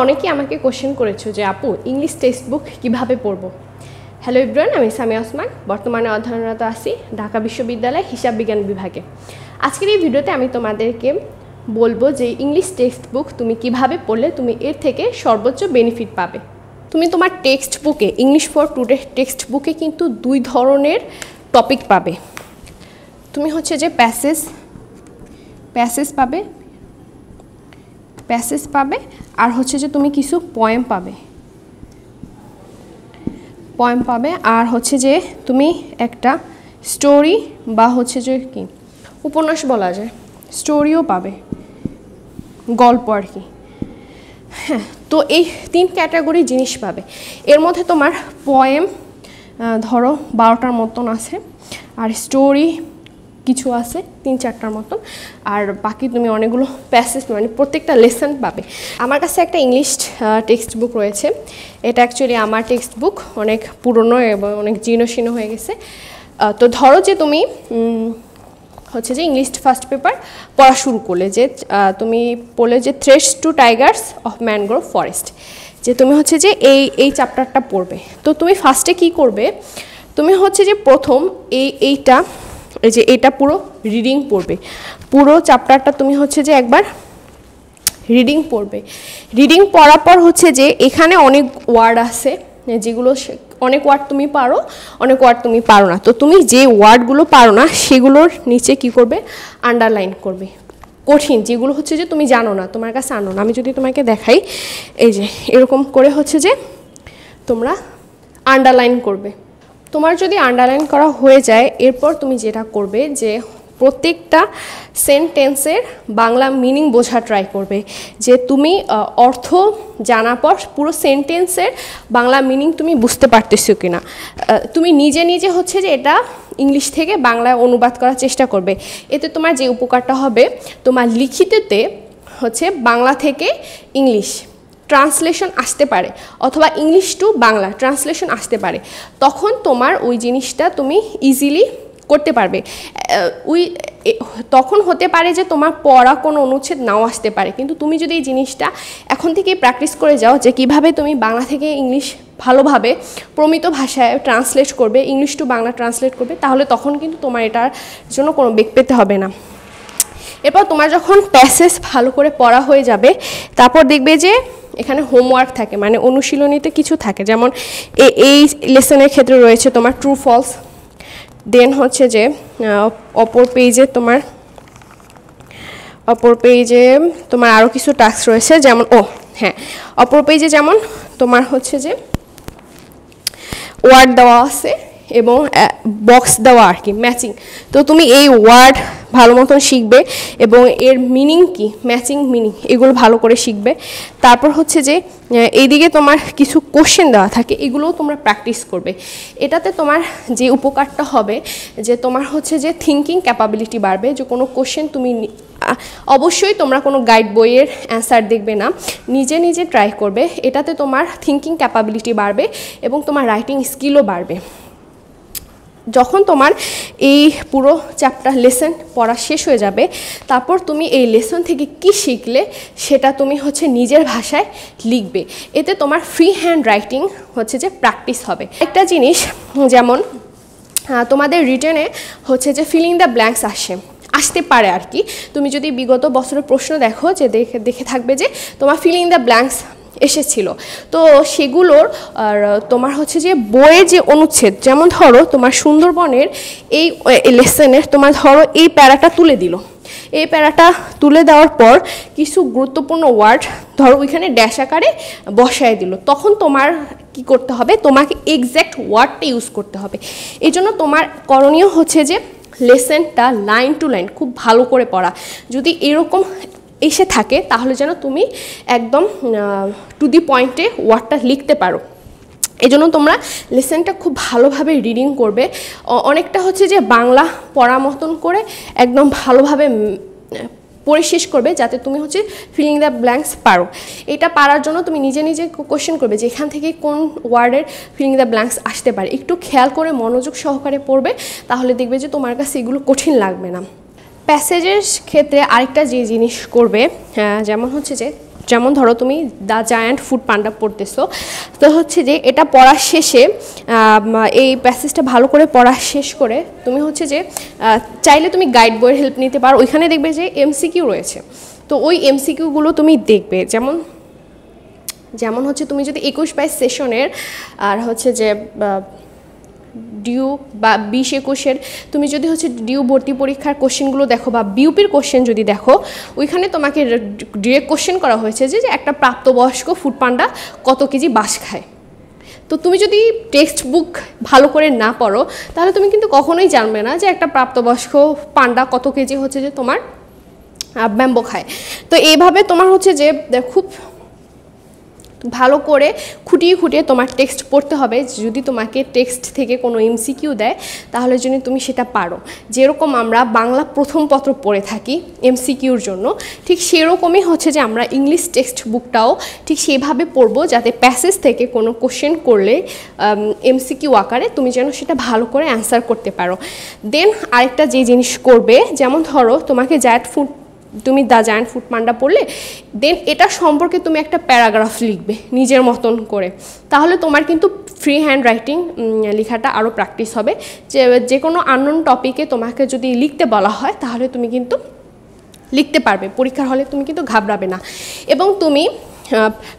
অনেকেই আমাকে কোশ্চেন করেছো যে আপু ইংলিশ টেক্সট বুক কীভাবে পড়বো। হ্যালো এভরিওয়ান, আমি সামিয়া ওসমান, বর্তমানে অধ্যয়নরত আছি ঢাকা বিশ্ববিদ্যালয় হিসাব বিজ্ঞান বিভাগে। আজকের এই ভিডিওতে আমি তোমাদেরকে বলবো যে ইংলিশ টেক্সট বুক তুমি কিভাবে পড়লে তুমি এর থেকে সর্বোচ্চ বেনিফিট পাবে। তুমি তোমার টেক্সট বুকে ইংলিশ ফর টুডে টেক্সট বুকে কিন্তু দুই ধরনের টপিক পাবে। তুমি হচ্ছে যে প্যাসেজ পাবে আর হচ্ছে যে তুমি কিছু পয়েম পাবে আর হচ্ছে যে তুমি একটা স্টোরি বা হচ্ছে যে কি উপন্যাস বলা যায়, স্টোরিও পাবে, গল্প আর কি। হ্যাঁ, তো এই তিন ক্যাটাগরি জিনিস পাবে। এর মধ্যে তোমার পয়েম ধরো 12টার মতন আছে, আর স্টোরি কিছু আছে 3-4টার মতন, আর বাকি তুমি অনেকগুলো প্যাসেজ মানে প্রত্যেকটা লেসন পাবে। আমার কাছে একটা ইংলিশ টেক্সট বুক রয়েছে। এটা অ্যাকচুয়ালি আমার টেক্সট বুক, অনেক পুরনো এবং অনেক জীর্ণশীর্ণ হয়ে গেছে। তো ধরো যে তুমি হচ্ছে যে ইংলিশ ফার্স্ট পেপার পড়া শুরু করলে, যে তুমি পড়লে যে threats to tigers of mangrove forest, যে তুমি হচ্ছে যে এই চ্যাপ্টারটা পড়বে। তো তুমি ফার্স্টে কি করবে, তুমি হচ্ছে যে প্রথম এইটা পুরো রিডিং পড়বে। পুরো চ্যাপ্টারটা তুমি হচ্ছে যে একবার রিডিং পড়বে। রিডিং পড়ার পর হচ্ছে যে এখানে অনেক ওয়ার্ড আছে, যেগুলো অনেক ওয়ার্ড তুমি পারো, অনেক ওয়ার্ড তুমি পারো না। তো তুমি যে ওয়ার্ডগুলো পারো না সেগুলোর নিচে কি করবে, আন্ডারলাইন করবে। কঠিন যেগুলো হচ্ছে যে তুমি জানো না, তোমার কাছে আনো না, আমি যদি তোমাকে দেখাই, এই যে এরকম করে হচ্ছে যে তোমরা আন্ডারলাইন করবে। তোমার যদি আন্ডারলাইন করা হয়ে যায়, এরপর তুমি যেটা করবে যে প্রত্যেকটা সেন্টেন্সের বাংলা মিনিং বোঝা ট্রাই করবে। যে তুমি অর্থ জানার পর পুরো সেন্টেন্সের বাংলা মিনিং তুমি বুঝতে পারতেছো কিনা। তুমি নিজে নিজে হচ্ছে যে এটা ইংলিশ থেকে বাংলায় অনুবাদ করার চেষ্টা করবে। এতে তোমার যে উপকারটা হবে, তোমার লিখিততে হচ্ছে বাংলা থেকে ইংলিশ ট্রান্সলেশন আসতে পারে, অথবা ইংলিশ টু বাংলা ট্রান্সলেশন আসতে পারে। তখন তোমার ওই জিনিসটা তুমি ইজিলি করতে পারবে। তখন হতে পারে যে তোমার পড়া কোনো অনুচ্ছেদ নাও আসতে পারে, কিন্তু তুমি যদি এই জিনিসটা এখন থেকেই প্র্যাকটিস করে যাও যে কিভাবে তুমি বাংলা থেকে ইংলিশ ভালোভাবে প্রমিত ভাষায় ট্রান্সলেট করবে, ইংলিশ টু বাংলা ট্রান্সলেট করবে, তাহলে তখন কিন্তু তোমার এটার জন্য কোনো বেগ পেতে হবে না। এরপর তোমার যখন প্যাসেজ ভালো করে পড়া হয়ে যাবে, তারপর দেখবে যে এখানে হোমওয়ার্ক থাকে, মানে অনুশীলনীতে কিছু থাকে। যেমন এই লেসনের ক্ষেত্রে রয়েছে তোমার ট্রু ফলস। দেন হচ্ছে যে অপর পেজে তোমার আরও কিছু টাস্ক রয়েছে, যেমন অপর পেজে যেমন তোমার হচ্ছে যে ওয়ার্ড দেওয়া আছে এবং বক্স দেওয়া আর কি, ম্যাচিং। তো তুমি এই ওয়ার্ড ভালো মতন শিখবে এবং এর মিনিং কি, ম্যাচিং মিনিং, এগুলো ভালো করে শিখবে। তারপর হচ্ছে যে এইদিকে তোমার কিছু কোশ্চেন দেওয়া থাকে, এগুলোও তোমরা প্র্যাকটিস করবে। এটাতে তোমার যে উপকারটা হবে যে তোমার হচ্ছে যে থিঙ্কিং ক্যাপাবিলিটি বাড়বে। যে কোনো কোশ্চেন তুমি অবশ্যই তোমরা কোনো গাইড বইয়ের অ্যান্সার দেখবে না, নিজে নিজে ট্রাই করবে। এটাতে তোমার থিঙ্কিং ক্যাপাবিলিটি বাড়বে এবং তোমার রাইটিং স্কিলও বাড়বে। যখন তোমার এই পুরো চ্যাপ্টার লেসন পড়া শেষ হয়ে যাবে, তারপর তুমি এই লেসন থেকে কি শিখলে সেটা তুমি হচ্ছে নিজের ভাষায় লিখবে। এতে তোমার ফ্রি হ্যান্ড রাইটিং হচ্ছে যে প্র্যাকটিস হবে। একটা জিনিস, যেমন তোমাদের রিটেনে হচ্ছে যে ফিলিং দ্য ব্ল্যাঙ্কস আসতে পারে আর কি। তুমি যদি বিগত বছরের প্রশ্ন দেখো, যে দেখে থাকবে যে তোমার ফিলিং দ্য ব্ল্যাঙ্কস এসেছিল। তো সেগুলোর আর তোমার হচ্ছে যে বইয়ের যে অনুচ্ছেদ, যেমন ধরো তোমার সুন্দরবনের এই লেসনের তোমার ধরো এই প্যারাটা তুলে দিল, এই প্যারাটা তুলে দেওয়ার পর কিছু গুরুত্বপূর্ণ ওয়ার্ড ধরো ওইখানে ড্যাশ আকারে বসায় দিল, তখন তোমার কি করতে হবে, তোমাকে এক্স্যাক্ট ওয়ার্ডটা ইউজ করতে হবে। এই জন্য তোমার করণীয় হচ্ছে যে লেসনটা লাইন টু লাইন খুব ভালো করে পড়া। যদি এরকম এসে থাকে তাহলে যেন তুমি একদম টু দি পয়েন্টে ওয়ার্ডটা লিখতে পারো। এই জন্য তোমরা লেসনটা খুব ভালোভাবে রিডিং করবে। অনেকটা হচ্ছে যে বাংলা পড়া মতন করে একদম ভালোভাবে পড়ে শেষ করবে, যাতে তুমি হচ্ছে ফিলিং দ্য ব্ল্যাঙ্কস পারো। এটা পারার জন্য তুমি নিজে নিজে কোশ্চেন করবে যে এখান থেকে কোন ওয়ার্ডের ফিলিং দ্য ব্ল্যাঙ্কস আসতে পারে। একটু খেয়াল করে মনোযোগ সহকারে পড়বে, তাহলে দেখবে যে তোমার কাছে এগুলো কঠিন লাগবে না। প্যাসেজের ক্ষেত্রে আরেকটা যে জিনিস করবে, যেমন হচ্ছে যে যেমন ধরো তুমি দ্য জায়ান্ট ফুড পান্ডা পড়তেছো, তো হচ্ছে যে এটা পড়ার শেষে এই প্যাসেজটা ভালো করে পড়া শেষ করে তুমি হচ্ছে যে চাইলে তুমি গাইড বইয়ের হেল্প নিতে পারো। ওইখানে দেখবে যে এমসিকিউ রয়েছে, তো ওই এমসিকিউগুলো তুমি দেখবে। যেমন হচ্ছে তুমি যদি 21-22 সেশনের আর হচ্ছে যে ডিউ বা 20-21-এর তুমি যদি হচ্ছে ডিউ ভর্তি পরীক্ষার কোশ্চেনগুলো দেখো বা বিউপির কোশ্চেন যদি দেখো, ওইখানে তোমাকে ডিরেক্ট কোশ্চেন করা হয়েছে যে একটা প্রাপ্তবয়স্ক ফুড পান্ডা কত কেজি বাঁশ খায়। তো তুমি যদি টেক্সট বুক ভালো করে না পড়ো তাহলে তুমি কিন্তু কখনোই জানবে না যে একটা প্রাপ্তবয়স্ক পান্ডা কত কেজি হচ্ছে যে তোমার ব্যাম্বো খায়। তো এইভাবে তোমার হচ্ছে যে খুব ভালো করে খুঁটিয়ে খুঁটিয়ে তোমার টেক্সট পড়তে হবে। যদি তোমাকে টেক্সট থেকে কোনো এমসিকিউ দেয় তাহলে যদি তুমি সেটা পারো, যেরকম আমরা বাংলা প্রথম পত্র পড়ে থাকি এমসিকিউর জন্য, ঠিক সেরকমই হচ্ছে যে আমরা ইংলিশ টেক্সট বুকটাও ঠিক সেভাবে পড়বো যাতে প্যাসেজ থেকে কোনো কোশ্চেন করলে এমসিকিউ আকারে তুমি যেন সেটা ভালো করে অ্যান্সার করতে পারো। দেন আরেকটা যে জিনিস করবে, যেমন ধরো তোমাকে তুমি দ্য জায়ান্ট ফুড পান্ডা পড়লে, দেন এটা সম্পর্কে তুমি একটা প্যারাগ্রাফ লিখবে নিজের মতন করে। তাহলে তোমার কিন্তু ফ্রি হ্যান্ড রাইটিং লেখাটা আরও প্র্যাকটিস হবে। যে কোনো আননোন টপিকে তোমাকে যদি লিখতে বলা হয় তাহলে তুমি কিন্তু লিখতে পারবে, পরীক্ষার হলে তুমি কিন্তু ঘাবড়াবে না। এবং তুমি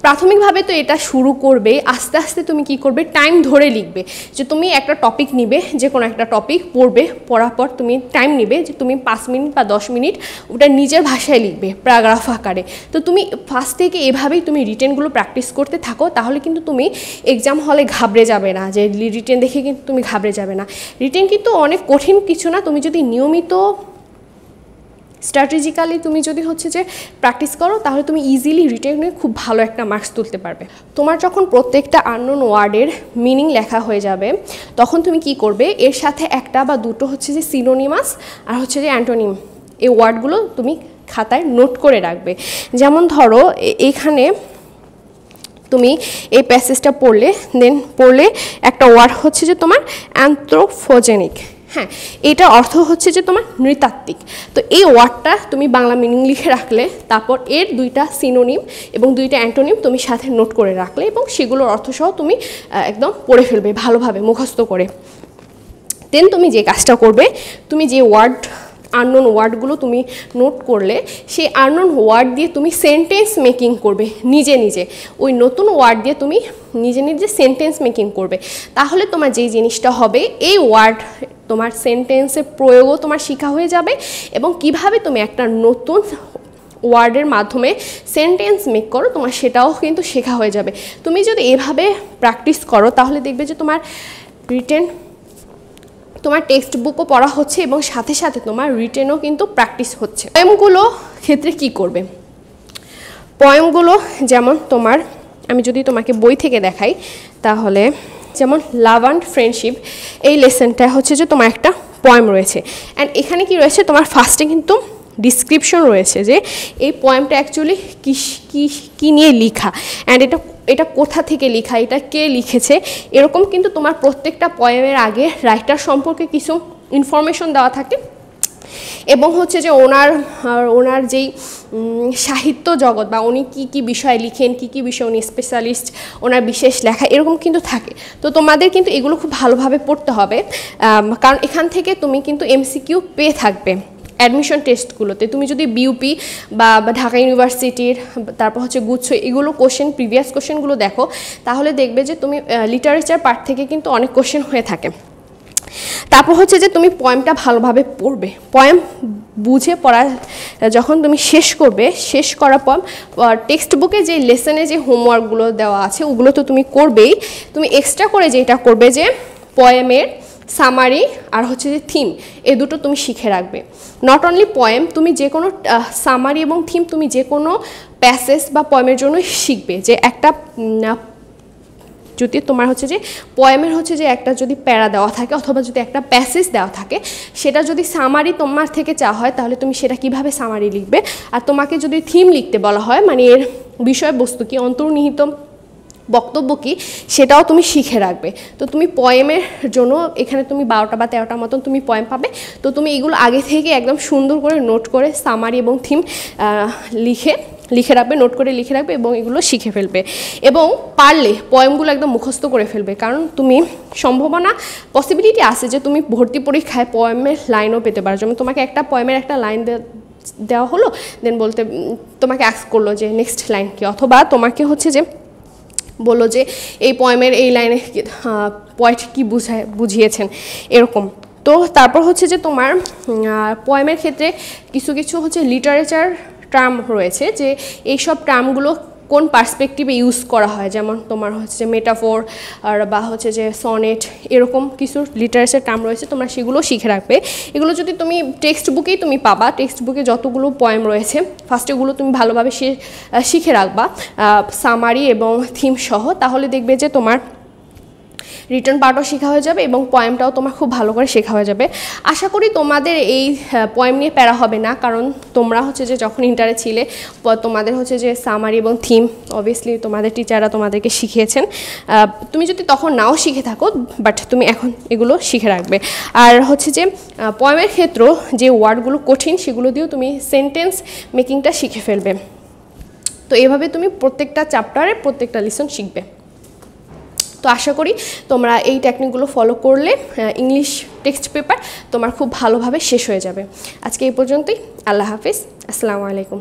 প্রাথমিকভাবে তো এটা শুরু করবে, আস্তে আস্তে তুমি কি করবে, টাইম ধরে লিখবে। যে তুমি একটা টপিক নিবে, যে কোনো একটা টপিক পড়বে, পড়ার পর তুমি টাইম নিবে যে তুমি 5 মিনিট বা 10 মিনিট ওটা নিজের ভাষায় লিখবে প্যারাগ্রাফ আকারে। তো তুমি ফার্স্ট থেকে এভাবেই তুমি রিটেনগুলো প্র্যাকটিস করতে থাকো, তাহলে কিন্তু তুমি এক্সাম হলে ঘাবড়ে যাবে না, যে রিটেন দেখে কিন্তু তুমি ঘাবড়ে যাবে না। রিটেন কিন্তু অনেক কঠিন কিছু না, তুমি যদি নিয়মিত স্ট্র্যাটেজিক্যালি তুমি যদি হচ্ছে যে প্র্যাকটিস করো তাহলে তুমি ইজিলি রিটেনে খুব ভালো একটা মার্কস তুলতে পারবে। তোমার যখন প্রত্যেকটা আননোন ওয়ার্ডের মিনিং লেখা হয়ে যাবে তখন তুমি কি করবে, এর সাথে একটা বা দুটো হচ্ছে যে সিনোনিমাস আর হচ্ছে যে অ্যান্টোনিম, এই ওয়ার্ডগুলো তুমি খাতায় নোট করে রাখবে। যেমন ধরো এইখানে তুমি এই প্যাসেজটা পড়লে একটা ওয়ার্ড হচ্ছে যে তোমার অ্যানথ্রোপোজেনিক, হ্যাঁ, এটার অর্থ হচ্ছে যে তোমার নৃতাত্ত্বিক। তো এই ওয়ার্ডটা তুমি বাংলা মিনিং লিখে রাখলে, তারপর এর 2টা সিনোনিম এবং 2টা অ্যান্টোনিম তুমি সাথে নোট করে রাখলে এবং সেগুলোর অর্থসহ তুমি একদম পড়ে ফেলবে ভালোভাবে মুখস্থ করে। দেন তুমি যে কাজটা করবে, তুমি যে আননোন ওয়ার্ডগুলো তুমি নোট করলে সেই আননোন ওয়ার্ড দিয়ে তুমি সেন্টেন্স মেকিং করবে নিজে নিজে। ওই নতুন ওয়ার্ড দিয়ে তুমি নিজে নিজে সেন্টেন্স মেকিং করবে। তাহলে তোমার যেই জিনিসটা হবে, এই ওয়ার্ড তোমার সেন্টেন্সের প্রয়োগও তোমার শেখা হয়ে যাবে এবং কিভাবে তুমি একটা নতুন ওয়ার্ডের মাধ্যমে সেন্টেন্স মেক করো তোমার সেটাও কিন্তু শেখা হয়ে যাবে। তুমি যদি এভাবে প্র্যাকটিস করো তাহলে দেখবে যে তোমার তোমার টেক্সট বুকও পড়া হচ্ছে এবং সাথে সাথে তোমার রিটেনও কিন্তু প্র্যাকটিস হচ্ছে। পয়েমগুলো ক্ষেত্রে কি করবে, পয়েমগুলো যেমন আমি যদি তোমাকে বই থেকে দেখাই তাহলে যেমন লাভ অ্যান্ড ফ্রেন্ডশিপ, এই লেসনটা হচ্ছে যে তোমার একটা পয়েম রয়েছে। অ্যান্ড এখানে কি রয়েছে, তোমার ফার্স্টে কিন্তু ডিসক্রিপশন রয়েছে যে এই পয়েমটা অ্যাকচুয়ালি কী নিয়ে লেখা, অ্যান্ড এটা কোথা থেকে লেখা, এটা কে লিখেছে, এরকম কিন্তু তোমার প্রত্যেকটা পয়েমের আগে রাইটার সম্পর্কে কিছু ইনফরমেশন দেওয়া থাকে এবং হচ্ছে যে ওনার যেই সাহিত্য জগৎ বা উনি কী বিষয়ে লিখেন, কী বিষয়ে উনি স্পেশালিস্ট, ওনার বিশেষ লেখা এরকম কিন্তু থাকে। তো তোমাদের কিন্তু এগুলো খুব ভালোভাবে পড়তে হবে, কারণ এখান থেকে তুমি কিন্তু এমসিকিউ পেয়ে থাকবে অ্যাডমিশন টেস্টগুলোতে। তুমি যদি বিউপি বা ঢাকা ইউনিভার্সিটির, তারপর হচ্ছে গুচ্ছ, এগুলো প্রিভিয়াস কোশ্চেনগুলো দেখো তাহলে দেখবে যে তুমি লিটারেচার পার্ট থেকে কিন্তু অনেক কোশ্চেন হয়ে থাকে। তারপর হচ্ছে যে তুমি পয়েমটা ভালোভাবে পড়বে, পয়েম বুঝে পড়া যখন তুমি শেষ করার পর টেক্সট বুকে যে লেসনে যে হোমওয়ার্কগুলো দেওয়া আছে ওগুলো তো তুমি করবেই, তুমি এক্সট্রা করে যেটা করবে যে পয়েমের সামারি আর হচ্ছে যে থিম, এই দুটো তুমি শিখে রাখবে। নট অনলি পয়েম, তুমি যে কোনো সামারি এবং থিম তুমি যে কোনো প্যাসেজ বা পয়েমের জন্য শিখবে। যে একটা যদি তোমার হচ্ছে যে পয়েমের হচ্ছে যে একটা যদি প্যারা দেওয়া থাকে অথবা যদি একটা প্যাসেজ দেওয়া থাকে, সেটা যদি সামারি তোমার থেকে চাওয়া হয় তাহলে তুমি সেটা কিভাবে সামারি লিখবে। আর তোমাকে যদি থিম লিখতে বলা হয়, মানে এর বিষয়বস্তু কি, অন্তর্নিহিত বক্তব্য কি, সেটাও তুমি শিখে রাখবে। তো তুমি পয়েমের জন্য এখানে তুমি 12টা বা 13টার মতন তুমি পয়েম পাবে। তো তুমি এগুলো আগে থেকে একদম সুন্দর করে নোট করে সামারি এবং থিম লিখে লিখে রাখবে, নোট করে লিখে রাখবে এবং এগুলো শিখে ফেলবে। এবং পারলে পয়েমগুলো একদম মুখস্থ করে ফেলবে, কারণ তুমি পসিবিলিটি আছে যে তুমি ভর্তি পরীক্ষায় পয়েমের লাইনও পেতে পারো। যেমন তোমাকে একটা পয়েমের একটা লাইন দেওয়া হলো, দেন তোমাকে অ্যাস্ক করলো যে নেক্সট লাইন কি, অথবা তোমাকে হচ্ছে যে বললো যে এই পয়েমের এই লাইনে পয়েন্ট কি বুঝিয়েছেন এরকম। তো তারপর হচ্ছে যে তোমার পয়েমের ক্ষেত্রে কিছু কিছু হচ্ছে লিটারেচার টার্ম রয়েছে, যে এইসব টার্মগুলো কোন পার্সপেক্টিভে ইউজ করা হয়, যেমন তোমার হচ্ছে যে মেটাফোর আর বা হচ্ছে যে সনেট, এরকম কিছু লিটারেচার টার্ম রয়েছে, তোমরা সেগুলো শিখে রাখবে। এগুলো যদি তুমি টেক্সট বুকেই তুমি পাবা, টেক্সট বুকে যতগুলো পয়েম রয়েছে ফার্স্ট এগুলো তুমি ভালোভাবে শিখে রাখবা সামারি এবং থিম সহ, তাহলে দেখবে যে তোমার রিটার্ন পার্টও শেখা হয়ে যাবে এবং পয়েমটাও তোমার খুব ভালো করে শেখা হয়ে যাবে। আশা করি তোমাদের এই পয়েম নিয়ে প্যারা হবে না, কারণ তোমরা হচ্ছে যে যখন ইন্টারে ছিলে তোমাদের হচ্ছে যে সামারি এবং থিম অবভিয়াসলি তোমাদের টিচাররা তোমাদেরকে শিখিয়েছেন। তুমি যদি তখন নাও শিখে থাকো, বাট তুমি এখন এগুলো শিখে রাখবে। আর হচ্ছে যে পয়েমের ক্ষেত্রে যে ওয়ার্ডগুলো কঠিন সেগুলো দিয়েও তুমি সেন্টেন্স মেকিংটা শিখে ফেলবে। তো এভাবে তুমি প্রত্যেকটা চ্যাপ্টারে প্রত্যেকটা লেসন শিখবে। তো আশা করি তোমরা এই টেকনিকগুলো ফলো করলে ইংলিশ টেক্সট পেপার তোমার খুব ভালোভাবে শেষ হয়ে যাবে। আজকে এই পর্যন্তই। আল্লাহ হাফিজ, আসসালামু আলাইকুম।